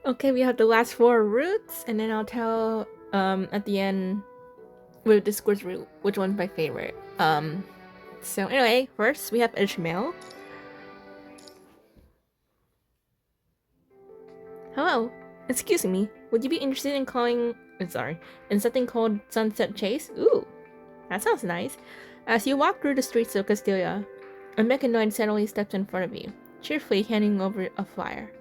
Okay, we have the last four routes, and then I'll tell at the end with Discord's route which one's my favorite. So anyway, first we have Ishmael. Hello, excuse me. Would you be interested in in something called Sunset Chase? Ooh, that sounds nice. As you walk through the streets of Castilia, a mechanoid suddenly steps in front of you, cheerfully handing over a flyer.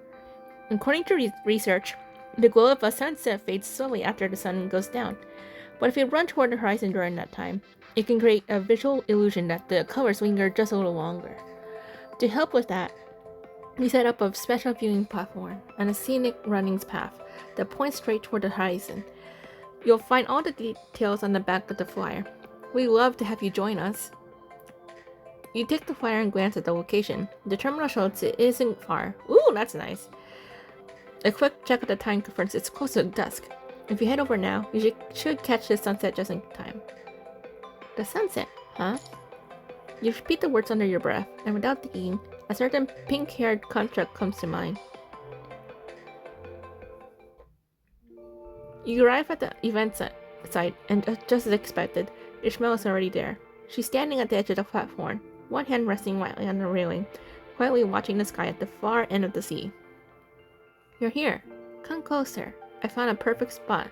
According to research, the glow of a sunset fades slowly after the sun goes down. But if you run toward the horizon during that time, it can create a visual illusion that the colors linger just a little longer. To help with that, we set up a special viewing platform and a scenic running path that points straight toward the horizon. You'll find all the details on the back of the flyer. We'd love to have you join us. You take the flyer and glance at the location. The terminal shows it isn't far. Ooh, that's nice. A quick check of the time confirms it's close to dusk. If you head over now, you should catch the sunset just in time. The sunset, huh? You repeat the words under your breath, and without thinking, a certain pink-haired construct comes to mind. You arrive at the event site, and just as expected, Ishmael is already there. She's standing at the edge of the platform, one hand resting lightly on the railing, quietly watching the sky at the far end of the sea. You're here. Come closer. I found a perfect spot.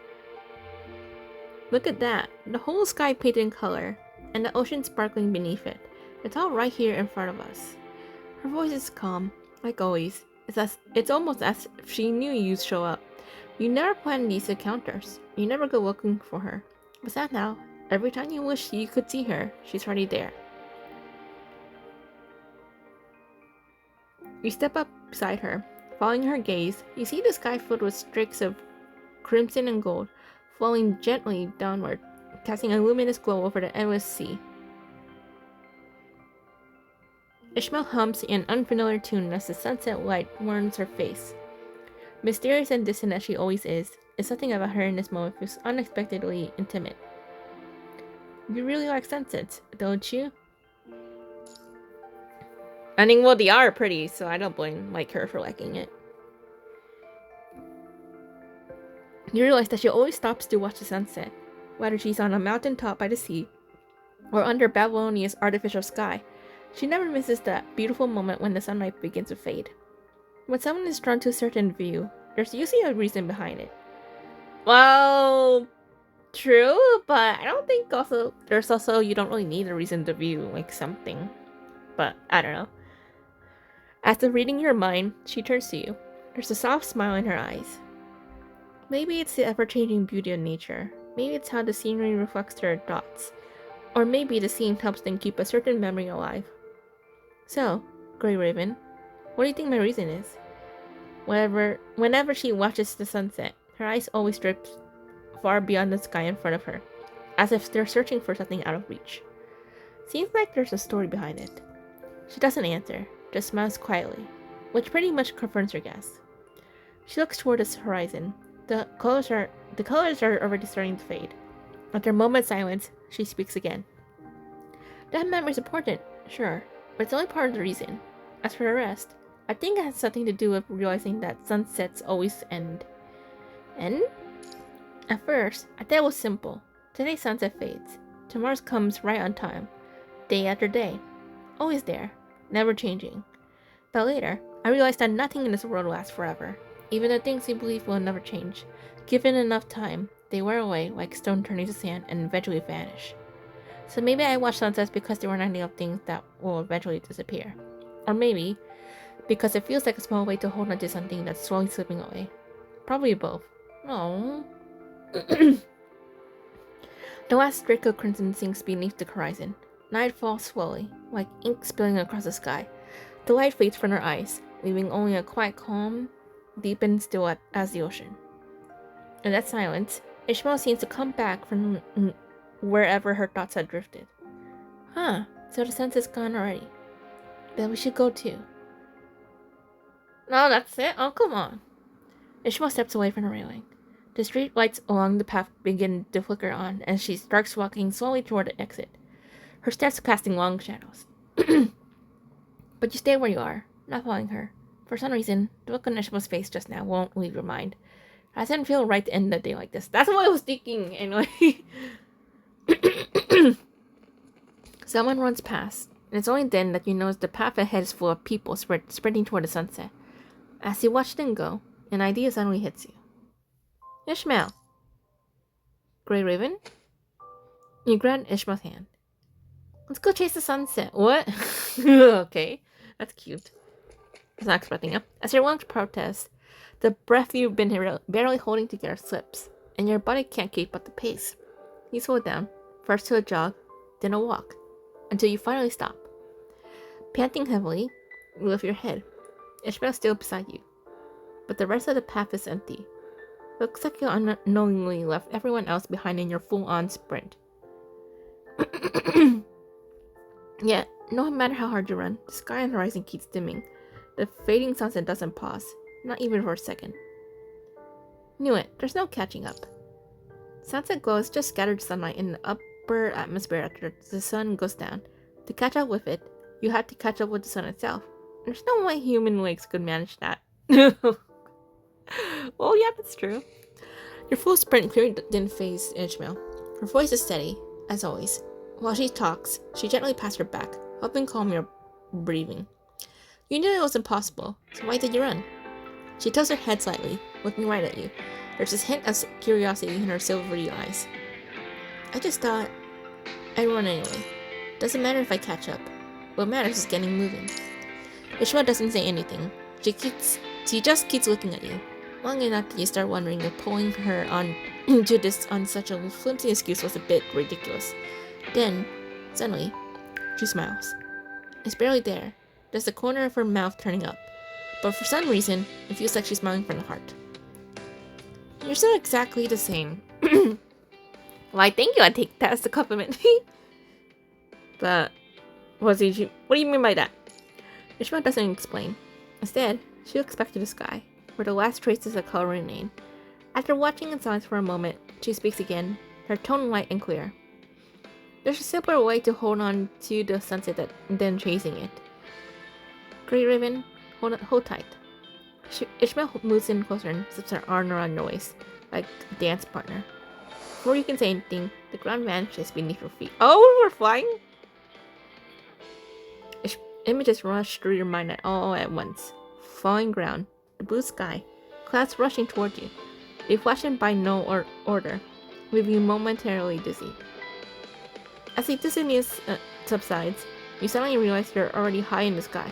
Look at that. The whole sky painted in color, and the ocean sparkling beneath it. It's all right here in front of us. Her voice is calm, like always. It's almost as if she knew you'd show up. You never plan these encounters. You never go looking for her. But that now, every time you wish you could see her, she's already there. You step up beside her. Following her gaze, you see the sky filled with streaks of crimson and gold, flowing gently downward, casting a luminous glow over the endless sea. Ishmael hums an unfamiliar tune as the sunset light warms her face. Mysterious and distant as she always is something about her in this moment feels unexpectedly intimate. You really like sunsets, don't you? I mean, well, they are pretty, so I don't blame her for liking it. You realize that she always stops to watch the sunset, whether she's on a mountain top by the sea or under Babylonia's artificial sky. She never misses that beautiful moment when the sunlight begins to fade. When someone is drawn to a certain view, there's usually a reason behind it. Well, true, but I don't think there's also you don't really need a reason to view something. But I don't know. After reading your mind, she turns to you. There's a soft smile in her eyes. Maybe it's the ever-changing beauty of nature. Maybe it's how the scenery reflects their thoughts. Or maybe the scene helps them keep a certain memory alive. So, Grey Raven, what do you think my reason is? Whenever she watches the sunset, her eyes always drift far beyond the sky in front of her, as if they're searching for something out of reach. Seems like there's a story behind it. She doesn't answer, just smiles quietly, which pretty much confirms her guess. She looks toward the horizon. The colors are already starting to fade. After a moment's silence, she speaks again. That memory's important, sure, but it's only part of the reason. As for the rest, I think it has something to do with realizing that sunsets always end. End? At first, I thought it was simple. Today's sunset fades. Tomorrow's comes right on time. Day after day. Always there. Never changing. But later, I realized that nothing in this world lasts forever. Even the things we believe will never change. Given enough time, they wear away like stone turning to sand and eventually vanish. So maybe I watch sunsets because they remind me of things that will eventually disappear. Or maybe because it feels like a small way to hold on to something that's slowly slipping away. Probably both. Oh. The last streak of crimson sinks beneath the horizon. Night falls slowly, like ink spilling across the sky. The light fades from her eyes, leaving only a quiet calm, deep and still as the ocean. In that silence, Ishmael seems to come back from wherever her thoughts had drifted. Huh, so the sunset's gone already. Then we should go too. No, that's it? Oh, come on. Ishmael steps away from the railing. The street lights along the path begin to flicker on as she starts walking slowly toward the exit, her steps casting long shadows. But you stay where you are, not following her, For some reason, the look on Ishmael's face just now won't leave your mind. I didn't feel right to end the day like this. That's what I was thinking, anyway. Someone runs past, and it's only then that you notice the path ahead is full of people sprinting toward the sunset. As you watch them go, an idea suddenly hits you. Ishmael! Grey Raven? You grab Ishmael's hand. Let's go chase the sunset. What? Okay, that's cute. I was not expecting it. As your lungs protest, the breath you've been barely holding together slips, and your body can't keep up the pace. You slow down, first to a jog, then a walk, until you finally stop. Panting heavily, you lift your head. Ishmael's still beside you, but the rest of the path is empty. Looks like you unknowingly left everyone else behind in your full-on sprint. Yet, no matter how hard you run, the sky on the horizon keeps dimming. The fading sunset doesn't pause, not even for a second. Knew it, there's no catching up. Sunset glow is just scattered sunlight in the upper atmosphere after the sun goes down. To catch up with it, you have to catch up with the sun itself. There's no way human legs could manage that. Well, yeah, that's true. Your full sprint clearly didn't faze Ishmael. Her voice is steady, as always. While she talks, she gently pats her back, helping calm your breathing. You knew it was impossible, so why did you run? She tilts her head slightly, looking right at you. There's this hint of curiosity in her silvery eyes. I just thought I'd run anyway. Doesn't matter if I catch up. What matters is getting moving. Ishmael doesn't say anything. She just keeps looking at you. Long enough that you start wondering if pulling her on to this on such a flimsy excuse was a bit ridiculous. Then, suddenly, she smiles. It's barely there. There's the corner of her mouth turning up. But for some reason, it feels like she's smiling from the heart. You're still exactly the same. Why, thank you, I take that as a compliment. But, what do you mean by that? Ishmael doesn't explain. Instead, she looks back to the sky, where the last traces of color remain. After watching in silence for a moment, she speaks again, her tone light and clear. There's a simpler way to hold on to the sunset than chasing it. Grey Raven, hold tight. Ishmael moves in closer and slips her arm around your waist, like a dance partner. Before you can say anything, the ground vanishes beneath your feet. Oh, we're flying? Images rush through your mind all at once. Falling ground, the blue sky, clouds rushing toward you. They flash in by no order, leaving you momentarily dizzy. As the dizziness subsides, you suddenly realize you're already high in the sky.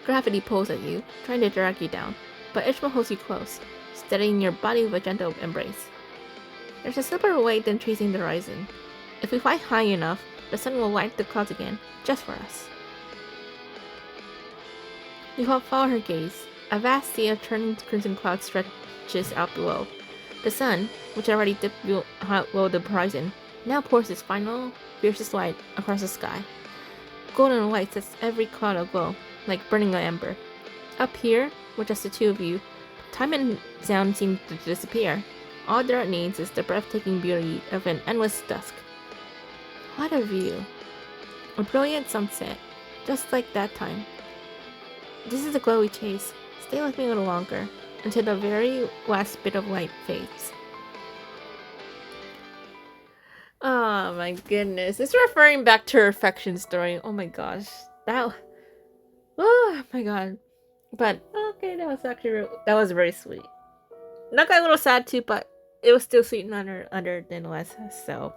Gravity pulls at you, trying to drag you down, but Ishmael holds you close, steadying your body with a gentle embrace. There's a simpler way than chasing the horizon. If we fly high enough, the sun will light the clouds again, just for us. You follow her gaze. A vast sea of turning crimson clouds stretches out below. The sun, which had already dipped below the horizon, now pours its final, fiercest light across the sky. Golden light sets every cloud aglow, like burning an ember. Up here, with just the two of you, time and sound seem to disappear. All there needs is the breathtaking beauty of an endless dusk. What a view. A brilliant sunset, just like that time. This is the glow we chase. Stay with me a little longer, until the very last bit of light fades. Oh my goodness. It's referring back to her affection story. Oh my gosh. Oh my god. But, okay, that was very sweet. Not got a little sad too, but it was still sweet and other than less, so.